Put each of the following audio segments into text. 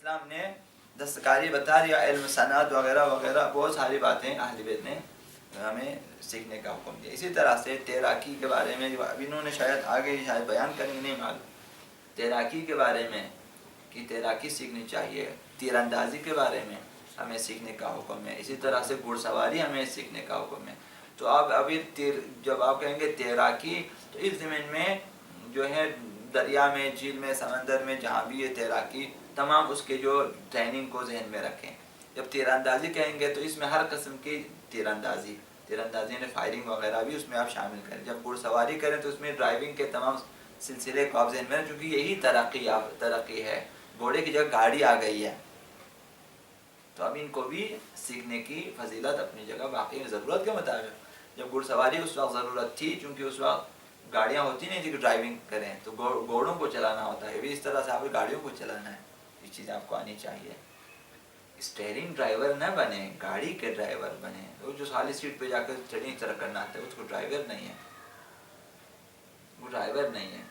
اسلام نے دستکاری بتا دیا، علم صنعت وغیرہ وغیرہ بہت ساری باتیں اہل بیت نے ہمیں سیکھنے کا حکم دیا۔ اسی طرح سے تیراکی کے بارے میں ابھی انہوں نے شاید آگے شاید بیان کریں گے، نہیں معلوم، تیراکی کے بارے میں کہ تیراکی سیکھنی چاہیے، تیر اندازی کے بارے میں ہمیں سیکھنے کا حکم ہے، اسی طرح سے گھڑ سواری ہمیں سیکھنے کا حکم ہے۔ تو آپ ابھی جب آپ کہیں گے تیراکی تو اس زمین میں جو ہے دریا میں، جھیل میں، سمندر میں جہاں بھی یہ تیراکی تمام اس کے جو ٹریننگ کو ذہن میں رکھیں۔ جب تیر اندازی کہیں گے تو اس میں ہر قسم کی تیر اندازی نے فائرنگ وغیرہ بھی اس میں آپ شامل کریں۔ جب گھڑ سواری کریں تو اس میں ڈرائیونگ کے تمام سلسلے کو آپ ذہن میں رکھیں، کیونکہ یہی ترقی ہے، گھوڑے کی جگہ گاڑی آ گئی ہے، تو اب ان کو بھی سیکھنے کی فضیلت اپنی جگہ باقی ہے ضرورت کے مطابق۔ جب گھڑ سواری اس وقت ضرورت تھی چونکہ اس وقت گاڑیاں ہوتی نہیں تھی کہ ڈرائیونگ کریں، تو گھوڑوں کو چلانا ہوتا ہے، بھی اس طرح سے آپ کو گاڑیوں کو چلانا ہے، یہ چیز آپ کو آنی چاہیے۔ اسٹیئرنگ ڈرائیور نہ بنے، گاڑی کے ڈرائیور بنے۔ وہ جو خالی سیٹ پہ جا کر اسٹیئرنگ طرح کرنا آتا ہے اس کو ڈرائیور نہیں ہے، وہ ڈرائیور نہیں ہے۔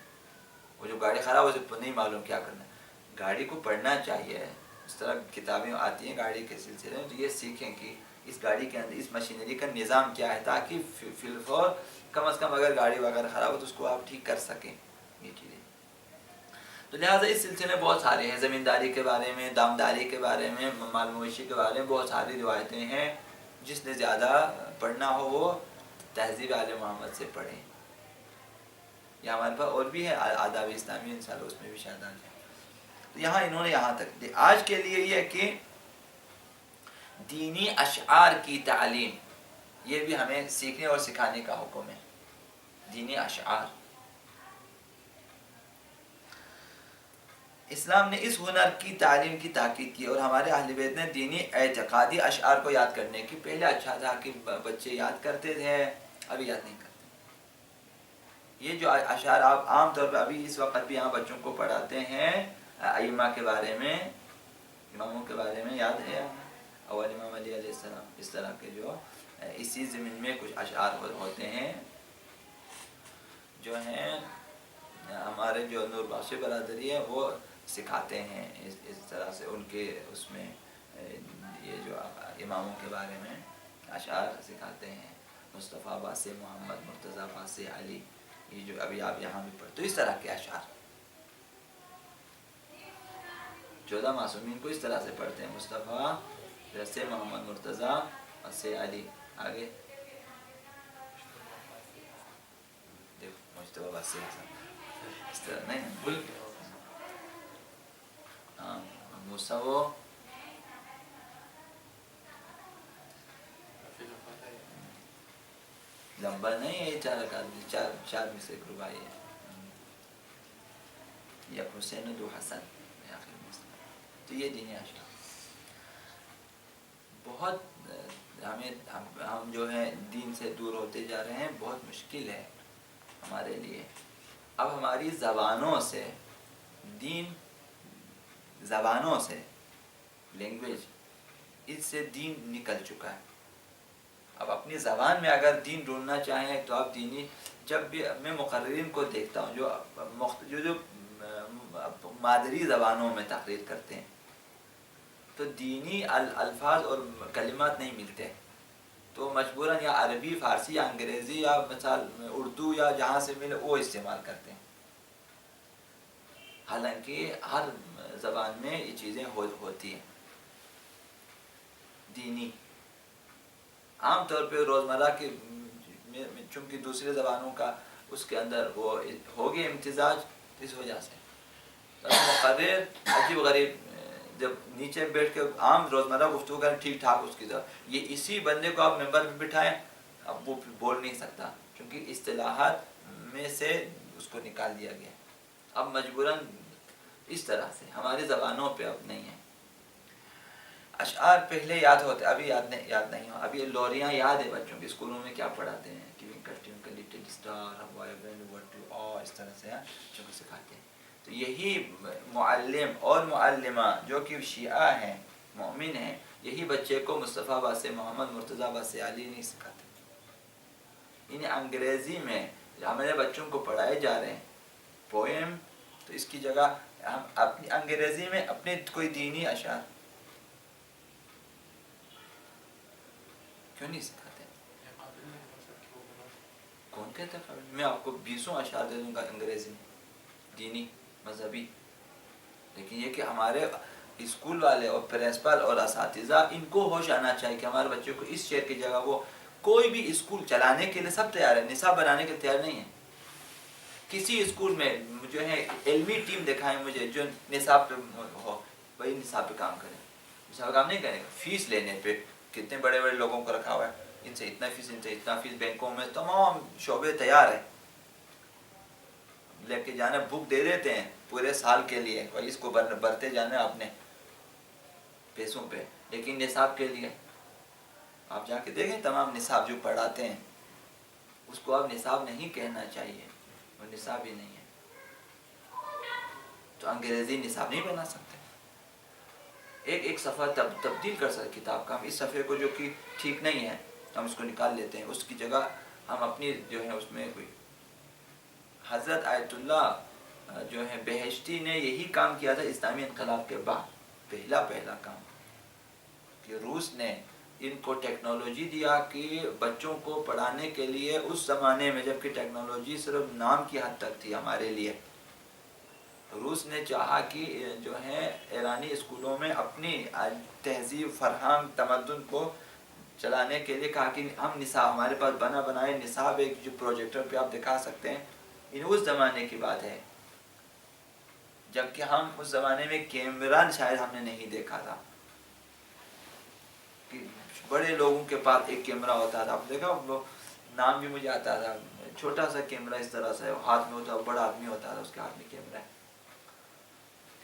وہ جو گاڑی خراب ہو تو نہیں معلوم کیا کرنا ہے۔ گاڑی کو پڑھنا چاہیے، اس طرح کتابیں آتی ہیں گاڑی کے سلسلے میں، تو یہ سیکھیں کہ اس گاڑی کے اندر اس مشینری کا نظام کیا ہے، تاکہ فی الفور کم از کم اگر گاڑی وغیرہ خراب ہو تو اس کو آپ ٹھیک کر سکیں، یہ چیزیں۔ تو لہٰذا اس سلسلے میں بہت سارے ہیں، زمینداری کے بارے میں، دامداری کے بارے میں، مال مویشی کے بارے میں بہت ساری روایتیں ہیں۔ جس نے زیادہ پڑھنا ہو وہ تہذیب آل محمد سے پڑھیں، یا ہمارے پاس اور بھی ہے آداب اسلامی، انشاءاللہ اس میں بھی شاید آ جائے۔ تو یہاں انہوں نے یہاں تک دی۔ آج کے لیے یہ کہ دینی اشعار کی تعلیم، یہ بھی ہمیں سیکھنے اور سکھانے کا حکم ہے۔ دینی اشعار، اسلام نے اس ہنر کی تعلیم کی تاکید کی، اور ہمارے اہل بیت نے دینی اعتقادی اشعار کو یاد کرنے کی، پہلے اچھا تھا کہ بچے یاد کرتے تھے، ابھی یاد نہیں کرتے۔ یہ جو اشعار آپ عام طور پہ ابھی اس وقت بھی یہاں بچوں کو پڑھاتے ہیں، ائمہ کے بارے میں، اماموں کے بارے میں یاد ہے، اول امام علی علیہ السلام، اس طرح کے جو اسی زمین میں کچھ اشعار ہوتے ہیں جو ہیں ہمارے جو نور بخش برادری ہے وہ سکھاتے ہیں اس طرح سے ان کے اس میں یہ جو اماموں کے بارے میں اشعار سکھاتے ہیں، مصطفیٰ باس محمد، مرتضیٰ باس علی، یہ جو ابھی آپ یہاں بھی پڑھتے، تو اس طرح کے اشعار 14 معصومین کو اس طرح سے پڑھتے ہیں، مصطفیٰ سے محمد، مرتضیٰ سے علی، آگے دیکھو مصطفیٰ باس اس طرح نہیں، موسیٰ لمبا نہیں ہے، چار میں سے ایک رباعی ہے، یا حسین دو حسن، تو یہ دینی اشعار بہت ہم جو ہے دین سے دور ہوتے جا رہے ہیں، بہت مشکل ہے ہمارے لیے۔ اب ہماری زبانوں سے دین، زبانوں سے لینگویج، اس سے دین نکل چکا ہے۔ اب اپنی زبان میں اگر دین ڈھونڈنا چاہیں تو آپ دینی، جب بھی میں مقررین کو دیکھتا ہوں جو مادری زبانوں میں تقریر کرتے ہیں تو دینی الفاظ اور کلمات نہیں ملتے، تو مجبوراً یا عربی، فارسی یا انگریزی یا مثال اردو یا جہاں سے ملے وہ استعمال کرتے ہیں، حالانکہ ہر زبان میں یہ چیزیں ہوتی ہیں۔ دینی عام طور پہ روزمرہ کے، چونکہ دوسرے زبانوں کا اس کے اندر وہ ہو گیا امتزاج، اس وجہ سے مقرر عجیب غریب، جب نیچے بیٹھ کے عام روزمرہ گفتگو کریں ٹھیک ٹھاک اس کی طرح، یہ اسی بندے کو آپ ممبر پہ بٹھائیں، اب وہ بول نہیں سکتا کیونکہ اصطلاحات میں سے اس کو نکال دیا گیا۔ اب مجبوراً اس طرح سے ہماری زبانوں پہ اب نہیں ہے۔ اشعار پہلے یاد ہوتے، ابھی یاد نہیں ہو۔ ابھی لوریاں یاد ہے بچوں کے، اسکولوں میں کیا پڑھاتے ہیں، لٹل اسٹار، اس طرح سے بچوں کو سکھاتے ہیں۔ تو یہی معلم اور معلمہ جو کہ شیعہ ہیں، مومن ہیں، یہی بچے کو مصطفیٰ باس محمد، مرتضیٰ باس علی نہیں سکھاتے۔ انہیں انگریزی میں ہمارے بچوں کو پڑھائے جا رہے ہیں پوئم، تو اس کی جگہ ہم اپنی انگریزی میں اپنے کوئی دینی اشعار کیوں نہیں سکھاتے؟ کون کہتا ہے؟ میں آپ کو 20 اشعار دے دوں گا انگریزی میں دینی مذہبی، لیکن یہ کہ ہمارے اسکول والے اور پرنسپل اور اساتذہ ان کو ہوش آنا چاہیے کہ ہمارے بچوں کو اس شعر کی جگہ وہ کوئی بھی اسکول چلانے کے لیے سب تیار ہے، نصاب بنانے کے تیار نہیں ہے. کسی اسکول میں جو ہے علمی ٹیم دکھائیں مجھے جو نصاب پہ ہو، وہی نصاب پہ کام کریں. نصاب پہ کام نہیں کریں گے، فیس لینے پہ کتنے بڑے بڑے لوگوں کو رکھا ہوا ہے، ان سے اتنا فیس، ان سے اتنا فیس، بینکوں میں تمام شعبے تیار ہیں، لے کے جانا بک دے دیتے ہیں پورے سال کے لیے، اور اس کو برتے جانا اپنے پیسوں پہ. لیکن نصاب کے لیے آپ جا کے دیکھیں تمام نصاب جو پڑھاتے ہیں اس کو اب نصاب نہیں کہنا چاہیے، وہ نصاب ہی نہیں ہے. تو انگریزی نصاب نہیں بنا سکتے، ایک صفحہ تبدیل کر سکتے کتاب کا. ہم اس صفحے کو جو کہ ٹھیک نہیں ہے ہم اس کو نکال لیتے ہیں، اس کی جگہ ہم اپنی جو ہے اس میں کوئی. حضرت آیت اللہ جو ہے بہشتی نے یہی کام کیا تھا اسلامی انقلاب کے بعد، پہلا کام کہ روس نے ان کو ٹیکنالوجی دیا کہ بچوں کو پڑھانے کے لیے اس زمانے میں جب کہ ٹیکنالوجی صرف نام کی حد تک تھی ہمارے لیے، روس نے چاہا کہ جو ہے ایرانی اسکولوں میں اپنی تہذیب، فرہنگ، تمدن کو چلانے کے لیے کہا کہ ہم نصاب ہمارے پاس بنائے نصاب ایک جو پروجیکٹر پہ آپ دکھا سکتے ہیں. اس زمانے کی بات ہے جبکہ ہم اس زمانے میں کیمرہ شاید ہم نے نہیں دیکھا تھا، کہ بڑے لوگوں کے پاس ایک کیمرہ ہوتا تھا. آپ دیکھا وہ نام بھی مجھے آتا تھا، چھوٹا سا کیمرہ اس طرح سے ہاتھ میں ہوتا، بڑا آدمی ہوتا تھا اس کے ہاتھ میں کیمرہ ہے.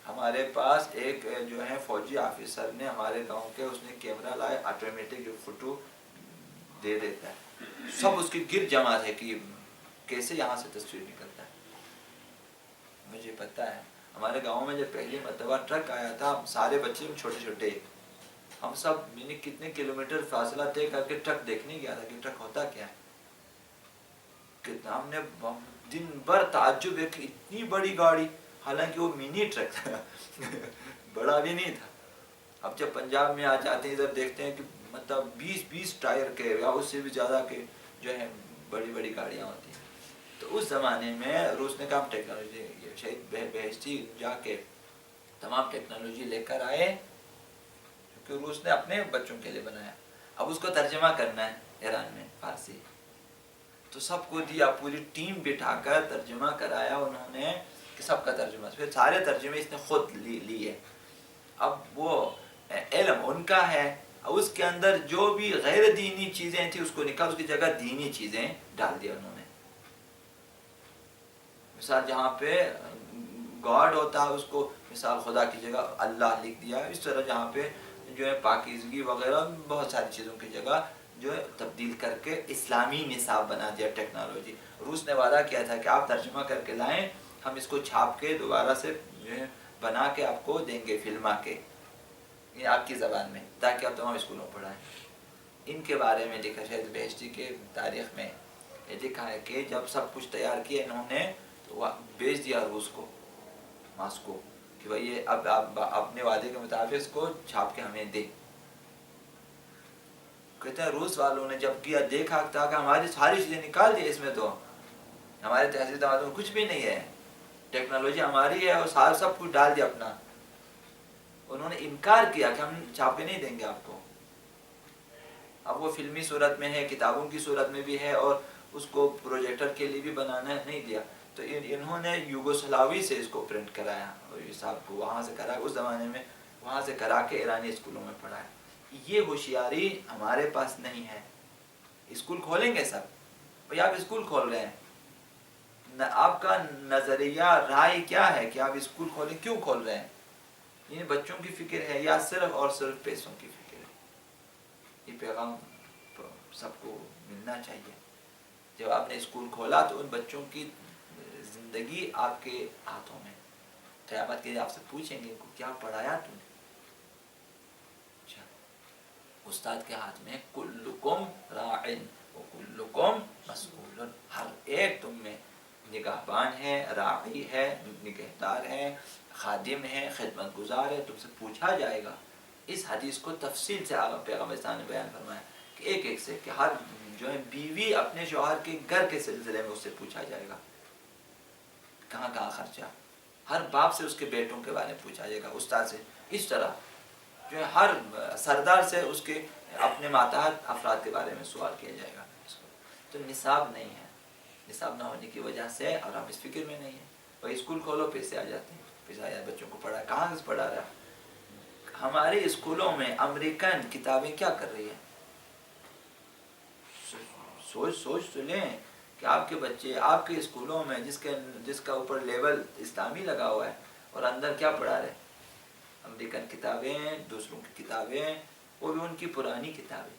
ہمارے پاس ایک جو ہے فوجی آفیسر نے ہمارے گاؤں کے، اس نے کیمرہ لائے آٹومیٹک جو فوٹو دے دیتا ہے، سب اس کی گر جماعت ہے کہ کیسے یہاں سے تصویر نکلتا ہے. مجھے پتہ ہے ہمارے گاؤں میں جب پہلی مرتبہ ٹرک آیا تھا، سارے بچے چھوٹے چھوٹے، ہم سب کتنے کلومیٹر فاصلہ طے کر کے ٹرک دیکھنے گیا تھا کہ ٹرک ہوتا کیا ہے. ہم نے دن بھر تعجب ہے کہ اتنی بڑی گاڑی، حالانکہ وہ منی ٹرک تھا بڑا بھی نہیں تھا. اب جب پنجاب میں آ جاتے ہیں ادھر دیکھتے ہیں کہ مطلب 20 ٹائر کے یا اس سے بھی زیادہ کے جو ہے بڑی بڑی گاڑیاں ہوتی ہیں. تو اس زمانے میں روس نے کہا ٹیکنالوجی، شہید بہشتی جا کے تمام ٹیکنالوجی لے کر آئے کیونکہ روس نے اپنے بچوں کے لیے بنایا. اب اس کو ترجمہ کرنا ہے ایران میں فارسی، تو سب کو دیا، پوری ٹیم بٹھا کر ترجمہ کرایا انہوں نے کہ سب کا ترجمہ، پھر سارے ترجمے اس نے خود لیے. اب وہ علم ان کا ہے، اس کے اندر جو بھی غیر دینی چیزیں تھیں اس کو نکال، اس کی جگہ دینی چیزیں ڈال دیا انہوں نے. مثال جہاں پہ گاڈ ہوتا ہے اس کو مثال خدا کی جگہ اللہ لکھ دیا. اس طرح جہاں پہ جو ہے پاکیزگی وغیرہ بہت ساری چیزوں کی جگہ جو ہے تبدیل کر کے اسلامی نصاب بنا دیا ٹیکنالوجی. روس نے وعدہ کیا تھا کہ آپ ترجمہ کر کے لائیں، ہم اس کو چھاپ کے دوبارہ سے جو ہے بنا کے آپ کو دیں گے، فلما کے آپ کی زبان میں، تاکہ آپ تمام اسکولوں میں پڑھائیں. ان کے بارے میں لکھا شہید بہشتی کے تاریخ میں یہ لکھا ہے کہ جب سب کچھ تیار کیا انہوں نے تو بھیج دیا روس کو، ماسکو، کہ بھائی یہ اب آپ اپنے وعدے کے مطابق اس کو چھاپ کے ہمیں دے. کہتے ہیں روس والوں نے جب کیا دیکھا تھا کہ ہماری ساری چیزیں نکال دی، اس میں تو ہمارے تہذیب تمدن میں کچھ بھی نہیں ہے، ٹیکنالوجی ہماری ہے اور سب کچھ ڈال دیا اپنا. انہوں نے انکار کیا کہ ہم چھاپ کے نہیں دیں گے آپ کو. اب وہ فلمی صورت میں ہے، کتابوں کی صورت میں بھی ہے، اور اس کو پروجیکٹر کے لیے بھی بنانا نہیں دیا. تو انہوں نے یوگوسلاوی سے اس کو پرنٹ کرایا اور یہ صاحب کو وہاں سے کرا، اس زمانے میں وہاں سے کرا کے ایرانی اسکولوں میں پڑھایا. یہ ہوشیاری ہمارے پاس نہیں ہے. اسکول کھولیں گے سب، بھئی آپ اسکول کھول رہے ہیں، آپ کا نظریہ رائے کیا ہے کہ آپ اسکول کھولیں، کیوں کھول رہے ہیں؟ یہ بچوں کی فکر ہے یا صرف اور صرف پیسوں کی فکر ہے؟ یہ پیغام سب کو ملنا چاہیے. جب آپ نے اسکول کھولا تو ان بچوں کی زندگی آپ کے ہاتھوں میں، قیامت کے لیے آپ سے پوچھیں گے ان کو کیا پڑھایا تم نے. اچھا، استاد کے ہاتھ میں کلکم راعن وکلکم مسئول، ہر ایک تم میں نگہبان ہے، راعی ہے، نگہدار ہے، خادم ہے، خدمت گزار ہے، تم سے پوچھا جائے گا۔ اس حدیث کو تفصیل سے آقا پیغمبر اسلام نے بیان فرمایا کہ ایک ایک سے، کہ ہر جو ہے بیوی اپنے شوہر کے گھر کے سلسلے میں اس سے پوچھا جائے گا، کہاں کہاں خرچہ۔ ہر باپ سے اس کے بیٹوں کے بارے میں پوچھا جائے گا، استاد سے۔ اس طرح جو ہے ہر سردار سے اس کے اپنے ماتحت افراد کے بارے میں سوال کیا جائے گا۔ تو نصاب نہیں ہے، نصاب نہ ہونے کی وجہ سے، اور ہم اس فکر میں نہیں ہیں، بھائی اسکول کھولو پیسے آ جاتے ہیں، پیسے آ جاتے، بچوں کو پڑھا، کہاں سے پڑھا رہا ہے؟ ہمارے اسکولوں میں امریکن کتابیں کیا کر رہی ہیں؟ سوچ تو لیں کہ آپ کے بچے آپ کے اسکولوں میں جس کا اوپر لیبل اسلامی لگا ہوا ہے، اور اندر کیا پڑھا رہے؟ امریکن کتابیں، دوسروں کی کتابیں، وہ بھی ان کی پرانی کتابیں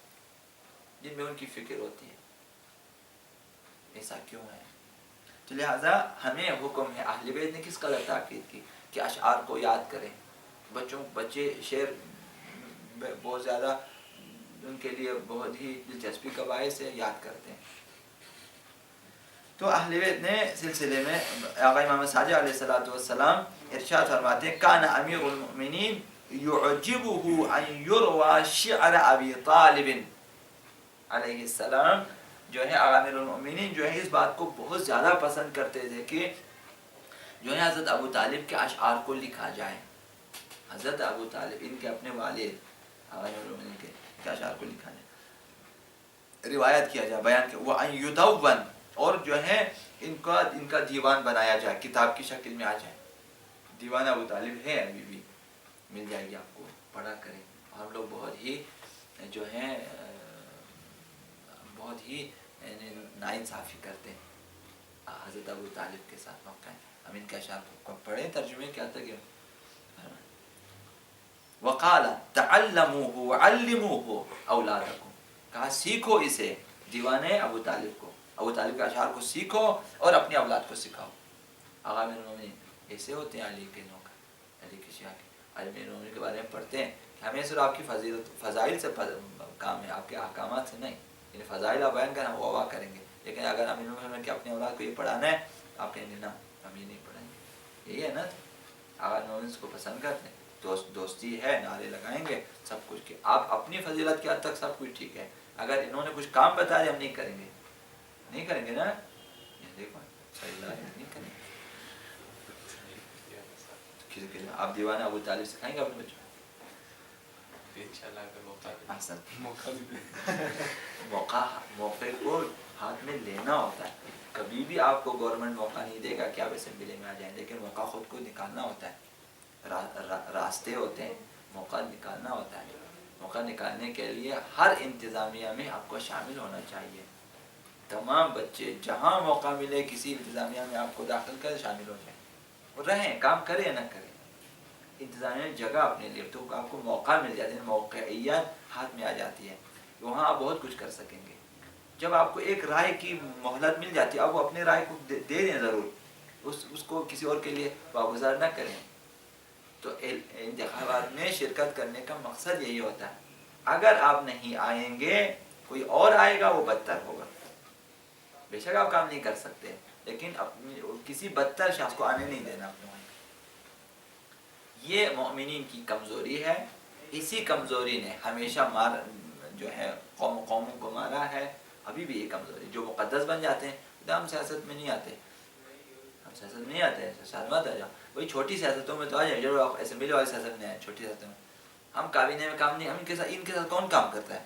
جن میں ان کی فکر ہوتی ہے۔ ایسا کیوں ہے؟ تو لہٰذا ہمیں حکم ہے، اہل بیت نے کس قدر تاکید کی کہ اشعار کو یاد کریں۔ بچے شعر بہت زیادہ ان کے لیے بہت ہی دلچسپی کا باعث ہے، یاد کرتے ہیں۔ تو اہل بیت نے سلسلے میں آقا امام صادق علیہ السلام ارشاد فرماتے ہیں، کان امیر المؤمنین یعجبہ ان یروى شعر ابی طالب علیہ السلام، جو ہے امیر المؤمنین جو ہے اس بات کو بہت زیادہ پسند کرتے تھے کہ جو ہے حضرت ابو طالب کے اشعار کو لکھا جائے۔ حضرت ابو طالب ان کے اپنے والد امیر المؤمنین کے اشعار کو لکھا جائے، روایت کیا جائے، بیان کیا، وَأَن يُدَوَّن، اور جو ہے ان کا دیوان بنایا جائے، کتاب کی شکل میں آ جائے۔ دیوان ابو طالب ہے، ابھی بھی مل جائے گی آپ کو، پڑھا کریں۔ ہم لوگ بہت ہی جو ہیں بہت ہی ناانصافی کرتے ہیں حضرت ابو طالب کے ساتھ موقع ہے۔ ہم ان کے اشعار کو پڑھیں، ترجمے کیا تھا کہ وقال تعلموه وعلموه اولادکم، کہا سیکھو اسے، دیوان ابو طالب کو، ابو طالب کے اشعار کو سیکھو اور اپنی اولاد کو سکھاؤ۔ آقا امیر المومنین ایسے ہوتے ہیں، علی کے نوکر، علی کے شیعہ کے، علی امیر المومنین کے بارے میں پڑھتے ہیں کہ ہمیں صرف آپ کی فضائل سے کام ہے، آپ کے احکامات سے نہیں، یعنی فضائل آپ بیان کرنا وہ کریں گے، لیکن اگر امیر المومنین کہ اپنی اولاد کو یہ پڑھانا ہے، آپ کہیں گے نا ہم یہ نہیں پڑھائیں گے۔ یہی ہے نا، آقا امیر المومنین کو پسند کرتے ہیں، دوستی ہے، نعرے لگائیں گے، سب کچھ کہ آپ اپنی فضیلت کے حد تک سب کچھ ٹھیک ہے، اگر انہوں نے کچھ کام بتایا ہم نہیں کریں گے، نہیں کریں گے نا، یہ دیکھو صحیح نہیں کریں گے۔ آپ دیوان ابو طالب سکھائیں گے اپنے بچوں موقع کو ہاتھ میں لینا ہوتا ہے۔ کبھی بھی آپ کو گورنمنٹ موقع نہیں دے گا کہ آپ اسمبلی میں آ جائیں، لیکن موقع خود کو نکالنا ہوتا ہے، راستے ہوتے ہیں، موقع نکالنا ہوتا ہے۔ موقع نکالنے کے لیے ہر انتظامیہ میں آپ کو شامل ہونا چاہیے۔ تمام بچے جہاں موقع ملے کسی انتظامیہ میں آپ کو داخل کر شامل ہو جائیں، اور رہیں، کام کریں یا نہ کریں، انتظامیہ میں جگہ اپنے لیے، تو آپ کو موقع مل جاتی ہے، موقعیت ہاتھ میں آ جاتی ہے، وہاں آپ بہت کچھ کر سکیں گے۔ جب آپ کو ایک رائے کی مہلت مل جاتی ہے، آپ اپنے رائے کو دے دیں ضرور، اس کو کسی اور کے لیے واگزار نہ کریں۔ تو انتخابات میں شرکت کرنے کا مقصد یہی ہوتا ہے، اگر آپ نہیں آئیں گے کوئی اور آئے گا، وہ بدتر ہوگا۔ بے شک آپ کام نہیں کر سکتے، لیکن کسی بدتر شخص کو آنے نہیں دینا اپنے وہاں۔ یہ مومنین کی کمزوری ہے، اسی کمزوری نے ہمیشہ جو ہے قوموں کو مارا ہے، ابھی بھی یہ کمزوری، جو مقدس بن جاتے ہیں، ہم سیاست میں نہیں آتے، ہم سیاست میں نہیں آتے، سیاست مت آ جاؤ، وہی چھوٹی سیاستوں میں تو آ جائیں، جو آپ اسمبلی والی سیاست میں آئے، چھوٹی سیاستوں میں ہم کابینہ میں کام نہیں، ہم ان کے ساتھ کون کام کرتا ہے؟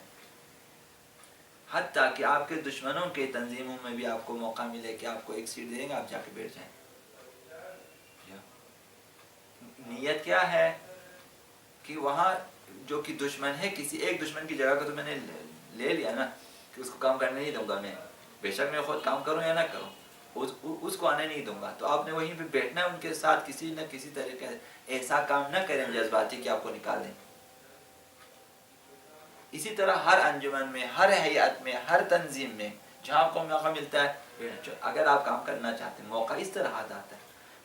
حتیٰ کہ آپ کے دشمنوں کے تنظیموں میں بھی آپ کو موقع ملے کہ آپ کو ایک سیٹ دیں گے، آپ جا کے بیٹھ جائیں۔ نیت کیا ہے کہ وہاں جو کہ دشمن ہے، کسی ایک دشمن کی جگہ کو تو میں نے لے لیا نا، کہ اس کو کام کرنے نہیں دوں گا میں، بے شک میں خود کام کروں یا نہ کروں، اس کو آنے نہیں دوں گا، تو آپ نے وہیں پہ بیٹھنا ہے ان کے ساتھ، کسی نہ کسی طریقے سے ایسا کام نہ کریں جذباتی کہ آپ کو نکال دیں۔ اسی طرح ہر انجمن میں، ہر ہیئت میں، ہر تنظیم میں جہاں آپ کو موقع ملتا ہے، اگر آپ کام کرنا چاہتے ہیں، موقع اس طرح آتا ہے،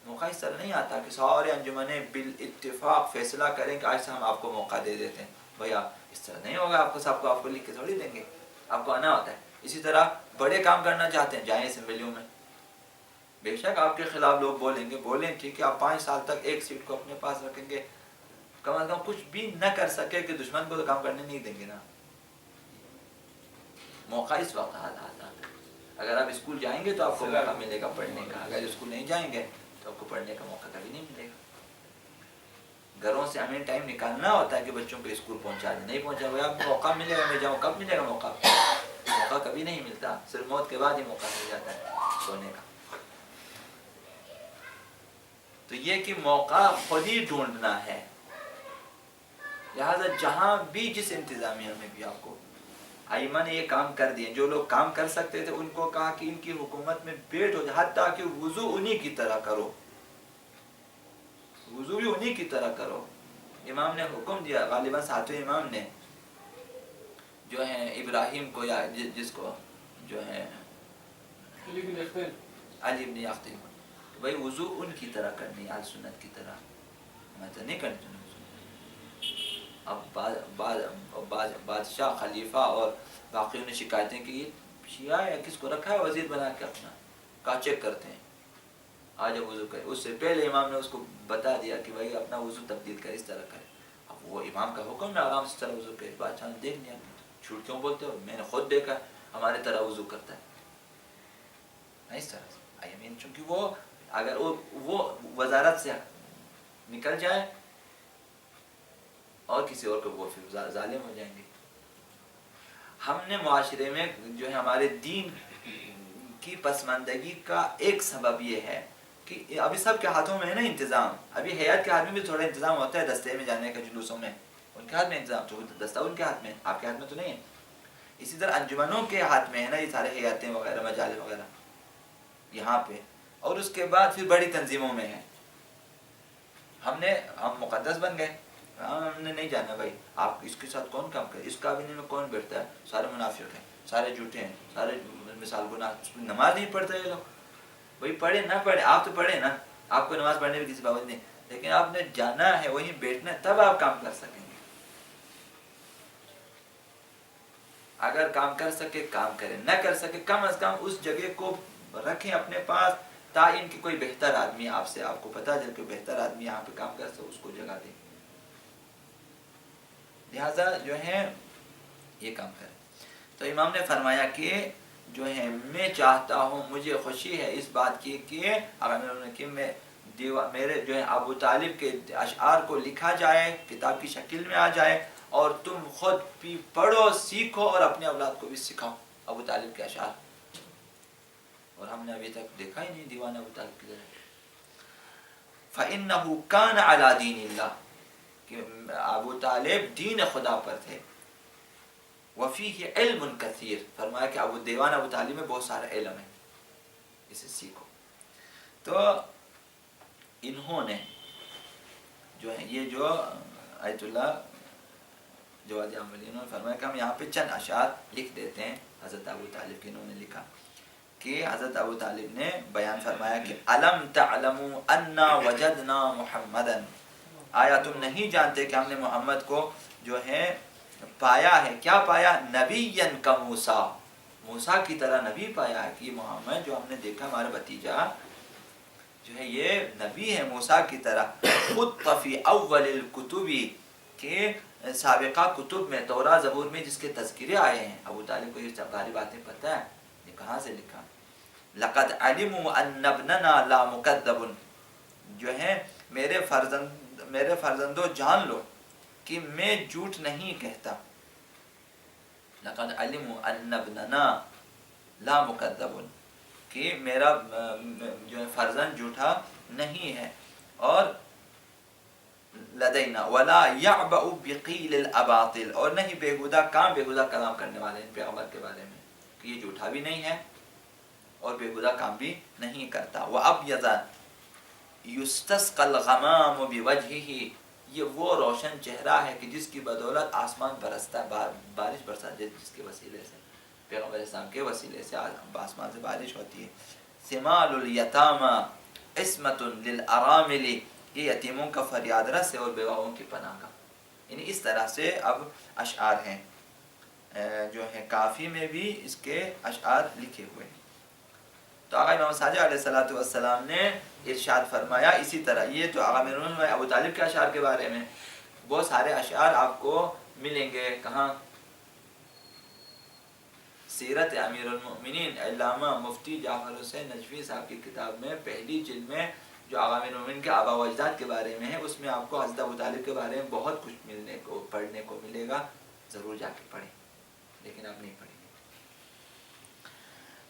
موقع اس طرح نہیں آتا کہ سارے انجمنیں بالاتفاق فیصلہ کریں کہ آج سے ہم آپ کو موقع دے دیتے ہیں۔ بھیا اس طرح نہیں ہوگا، آپ کو سب کو آپ کو لکھ کے تھوڑی دیں گے، آپ کو آنا ہوتا ہے۔ اسی طرح بڑے کام کرنا چاہتے ہیں، جائیں اسمبلیوں میں، بے شک آپ کے خلاف لوگ بولیں گے، بولیں ٹھیک ہے، آپ 5 سال تک ایک سیٹ کو اپنے پاس رکھیں گے، کم از کم کچھ بھی نہ کر سکے کہ دشمن کو تو کام کرنے نہیں دیں گے نا. موقع اس وقت حالات ہے. اگر آپ اسکول جائیں گے تو آپ کو موقع ملے گا پڑھنے کا، اگر اسکول نہیں جائیں گے تو آپ کو پڑھنے کا موقع کبھی نہیں ملے گا. گھروں سے ہمیں ٹائم نکالنا ہوتا ہے کہ بچوں کو اسکول پہنچا دیں، نہیں پہنچا ہوا آپ کو موقع ملے گا، میں جاؤں، کب ملے گا موقع؟ موقع کبھی نہیں ملتا، صرف موت کے بعد ہی موقع مل جاتا ہے سونے کا. تو یہ کہ موقع خود ہی ڈھونڈنا ہے. لہذا جہاں بھی جس انتظامیہ میں بھی آپ کو ائمہ نے یہ کام کر دیے، جو لوگ کام کر سکتے تھے ان کو کہا کہ ان کی حکومت میں بیٹھ ہو جائے، حتیٰ کہ وضو انہی کی طرح کرو، وضو بھی انہی کی طرح کرو. امام نے حکم دیا، غالباً ساتویں امام نے جو ہے ابراہیم کو یا جس کو جو ہے علی بن یاقوت، بھائی وضو ان کی طرح کرنی، آل سنت کی طرح، میں تو نہیں کرنی. اب بادشاہ، خلیفہ اور باقیوں نے شکایتیں کی، شیعہ یا کس کو رکھا ہے وزیر بنا کے اپنا، کہا چیک کرتے ہیں، آج وضو کرے. اس سے پہلے امام نے اس کو بتا دیا کہ بھائی اپنا وضو تبدیل کرے، اس طرح کرے. اب وہ امام کا حکم ہے، آرام سے طرح وضو کرے. بادشاہ نے دیکھ لیا، جھوٹ کیوں بولتے ہو، میں نے خود دیکھا ہمارے طرح وضو کرتا ہے. اس طرح سے چونکہ وہ اگر وہ وزارت سے نکل جائے اور کسی اور کو، وہ پھر ظالم ہو جائیں گے. ہم نے معاشرے میں جو ہے ہمارے دین کی پسماندگی کا ایک سبب یہ ہے کہ ابھی سب کے ہاتھوں میں ہے نا انتظام. ابھی حیات کے ہاتھ میں بھی تھوڑا انتظام ہوتا ہے، دستے میں جانے کا، جلوسوں میں ان کے ہاتھ میں انتظام، تو دستہ ان کے ہاتھ میں، آپ کے ہاتھ میں تو نہیں ہے. اسی طرح انجمنوں کے ہاتھ میں ہے نا یہ سارے حیاتیں وغیرہ، مجالس وغیرہ یہاں پہ، اور اس کے بعد پھر بڑی تنظیموں میں ہے. ہم مقدس بن گئے، ہم نے نہیں جانا بھائی آپ اس کے ساتھ کون کام کرے، اس کابینہ میں کون بیٹھتا ہے، سارے منافق ہیں، سارے جھوٹے ہیں، سارے مثال گناہ، نماز نہیں پڑھتا یہ لوگ. بھائی پڑھے نہ پڑھے، آپ تو پڑھے نا، آپ کو نماز پڑھنے میں کسی پابند نہیں، لیکن آپ نے جانا ہے وہیں بیٹھنا ہے، تب آپ کام کر سکیں گے. اگر کام کر سکے کام کریں، نہ کر سکے کم از کم اس جگہ کو رکھیں اپنے پاس، تاکہ ان کی کوئی بہتر آدمی آپ سے، آپ کو پتا چل کہ بہتر آدمی یہاں پہ کام کر سکے، اس کو جگہ دیں. لہذا جو ہے یہ کام کریں. تو امام نے فرمایا کہ جو ہے میں چاہتا ہوں، مجھے خوشی ہے اس بات کی کہ میرے جو ہے ابو طالب کے اشعار کو لکھا جائے، کتاب کی شکل میں آ جائے، اور تم خود بھی پڑھو، سیکھو اور اپنے اولاد کو بھی سکھاؤ ابو طالب کے اشعار. اور ہم نے ابھی تک دیکھا ہی نہیں دیوان ابو طالب کی طرح. فَإِنَّهُ كَانَ عَلَى دِينِ اللَّهِ، کہ ابو طالب دین خدا پر تھے. وَفِيهِ عِلْمٌ كَثِيرٌ، فرمایا کہ دیوان ابو طالب میں بہت سارا علم ہے، اسے سیکھو. تو انہوں نے جو ہے یہ جو آیت اللہ جواد عاملی انہوں نے فرمایا کہ ہم یہاں پہ چند اشعار لکھ دیتے ہیں حضرت ابو طالب کے. انہوں نے لکھا کہ حضرت ابو طالب نے بیان فرمایا کہ أَلَمْ تَعْلَمُوا أَنَّا وَجَدْنَا مُحَمَّدًا، آیا تم نہیں جانتے کہ ہم نے محمد کو جو ہے پایا ہے. کیا پایا؟ نبیًّا کَمُوسیٰ، موسیٰ کی طرح نبی پایا ہے. کہ محمد جو ہم نے دیکھا ہمارا بھتیجا جو ہے یہ نبی ہے موسیٰ کی طرح. خُطَّ فِي أَوَّلِ الْكُتُبِ، کہ سابقہ کتب میں، توراہ زبور میں جس کے تذکرے آئے ہیں. ابو طالب کو یہ ساری باتیں پتہ ہے، یہ کہاں سے لکھا؟ لَقَدْ عَلِمُوا أَنَّ ابْنَنَا لَا مُكَذَّبٌ، جو ہے میرے فرزندوں جان لو کہ میں جھوٹ نہیں کہتا. لَقَدْ عَلِمُوا أَنَّ ابْنَنَا لَا مُكَذَّبٌ، کہ میرا جو ہے فرزند جھوٹا نہیں ہے. اور لدینا ولا يعبأ بقیل الاباطل، اور نہیں بےہودہ کلام کرنے والے ان پیغمبر کے بارے میں، کہ یہ جھوٹا بھی نہیں ہے اور بےہودہ کام بھی نہیں کرتا. وَأَبْيَضَ يُسْتَسْقَى الْغَمَامُ بِوَجْهِهِ، یہ وہ روشن چہرہ ہے کہ جس کی بدولت آسمان برستا، بارش برسا جس کے وسیلے سے، پیغمبر اسلام کے وسیلے سے آسمان سے بارش ہوتی ہے. ثِمَالُ الْيَتَامَى عِصْمَةٌ لِلْأَرَامِلِ، یہ یتیموں کا فریاد رس ہے اور بیواؤں کی پناہ کا. یعنی اس طرح سے اب اشعار ہیں جو ہے کافی میں بھی اس کے اشعار لکھے ہوئے ہیں. تو آقا امام صادق علیہ السلام نے ارشاد فرمایا اسی طرح، یہ تو آقا امیر ابو طالب کے اشعار کے بارے میں، بہت سارے اشعار آپ کو ملیں گے کہاں؟ سیرت امیر المؤمنین علامہ مفتی جعفر حسین نجفی صاحب کی کتاب میں پہلی جلد میں جو آقا امیر المؤمنین کے آباء و اجداد کے بارے میں ہے، اس میں آپ کو حضرت ابو طالب کے بارے میں بہت کچھ ملنے کو پڑھنے کو ملے گا، ضرور جا کے پڑھیں، لیکن آپ نہیں پڑھیں گے۔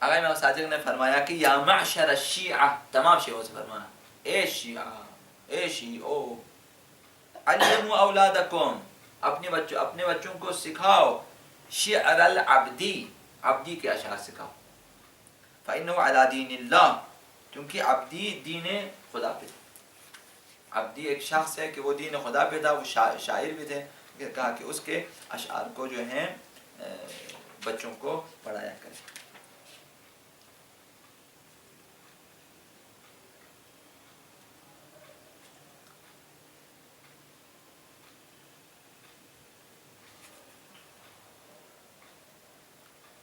آقا امام صادق نے فرمایا کہ یا معشر الشیعہ، تمام شیعوں سے فرمانا، اے شیعہ، اے شیعو، علموا اولادکم، اپنے بچوں کو سکھاؤ شعر العبدی، عبدی کے اشعار سکھاؤ، فإنه علی دین اللہ، کیونکہ عبدی دین خدا پہ تھا۔ عبدی ایک شخص ہے کہ وہ دین خدا پہ تھا، وہ شاعر بھی تھے، کہا کہ اس کے اشعار کو جو ہیں بچوں کو پڑھایا کریں۔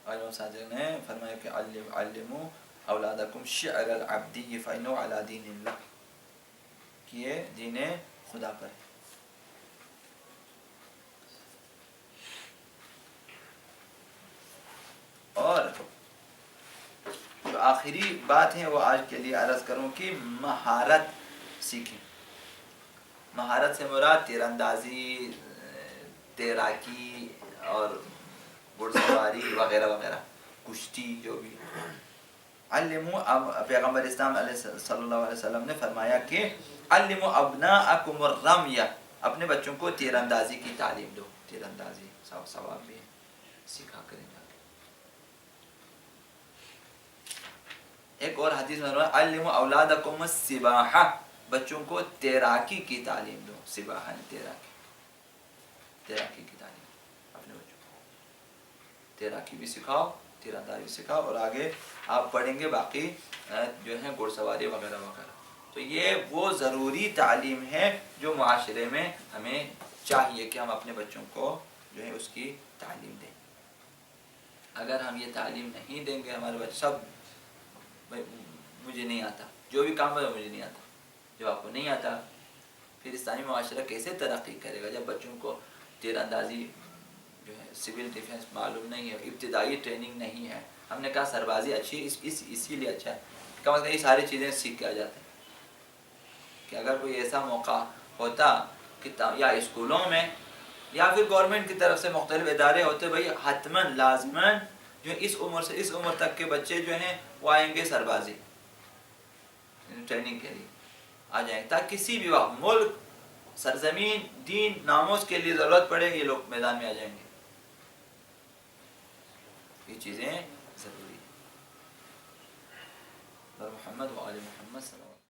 امام صادق نے فرمایا کہ علموا اولادکم شعر العبدی فإنه علی دین اللہ، کہ یہ دین خدا پر ہے۔ اور جو آخری بات ہے وہ آج کے لیے عرض کروں کہ مہارت سیکھیں۔ مہارت سے مراد تیر اندازی، تیراکی اور گھڑ سواری وغیرہ وغیرہ، کشتی، جو بھی۔ علموا، پیغمبر اسلام صلی اللہ علیہ وسلم نے فرمایا کہ علموا ابناءکم الرمی، اپنے بچوں کو تیر اندازی کی تعلیم دو، تیر اندازی ثواب بھی سکھا کریں گے۔ ایک اور حدیث میں فرمایا علموا اولادکم السباحہ، بچوں کو تیراکی کی تعلیم دو، سباحہ تیراکی کی تعلیم اپنے بچوں کو، تیراکی بھی سکھاؤ، تیر اندازی سکھاؤ، اور آگے آپ پڑھیں گے باقی جو ہیں گھڑ سواری وغیرہ وغیرہ۔ تو یہ وہ ضروری تعلیم ہے جو معاشرے میں ہمیں چاہیے کہ ہم اپنے بچوں کو جو ہے اس کی تعلیم دیں۔ اگر ہم یہ تعلیم نہیں دیں گے، ہمارے بچے سب مجھے نہیں آتا، جو بھی کام ہے مجھے نہیں آتا، جو آپ کو نہیں آتا، پھر اسلامی معاشرہ کیسے ترقی کرے گا جب بچوں کو تیر اندازی جو ہے سول ڈیفنس معلوم نہیں ہے، ابتدائی ٹریننگ نہیں ہے۔ ہم نے کہا سربازی اچھی اسی لیے اچھا ہے، کم از کم یہ ساری چیزیں سیکھ کے آ جاتے ہیں، کہ اگر کوئی ایسا موقع ہوتا کہ یا اسکولوں میں یا پھر گورنمنٹ کی طرف سے مختلف ادارے ہوتے، بھائی حتماً لازماً جو اس عمر سے اس عمر تک کے بچے جو ہیں وہ آئیں گے سربازی ٹریننگ کے لیے آ جائیں گے، تاکہ کسی بھی وقت ملک، سرزمین، دین، ناموس کے لیے ضرورت پڑے یہ لوگ میدان میں آ جائیں گے۔ یہ چیزیں ضروری ہیں۔ محمد و آل محمد صلی اللہ علیہ وسلم۔